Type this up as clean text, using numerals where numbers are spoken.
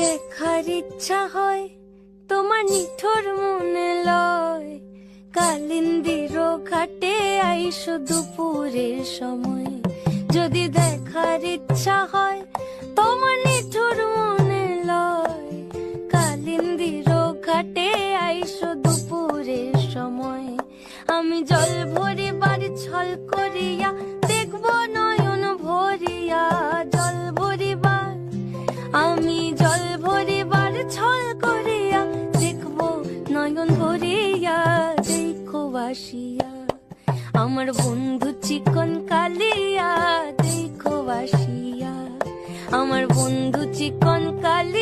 দেখার ইচ্ছা হয় তোমার নিঠুর মনে লয়, কালিন্দির ঘাটে আইসো দুপুরের সময়। যদি দেখার ইচ্ছা হয় তোমার নিঠুর মনে লয়, কালিন্দির ঘাটে আইসো দুপুরের সময়। আমি জল ভরিবার ছল করিয়া দেখবো নয়ন ভরিয়া, জল ভরিবার আমি জল ভরিবার ছল করিয়া দেখবো নয়ন ভরিয়া। দেখো বাসিয়া আমার বন্ধু চিকন কালিয়া, দেখো বাসিয়া আমার বন্ধু চিকন কালিয়া।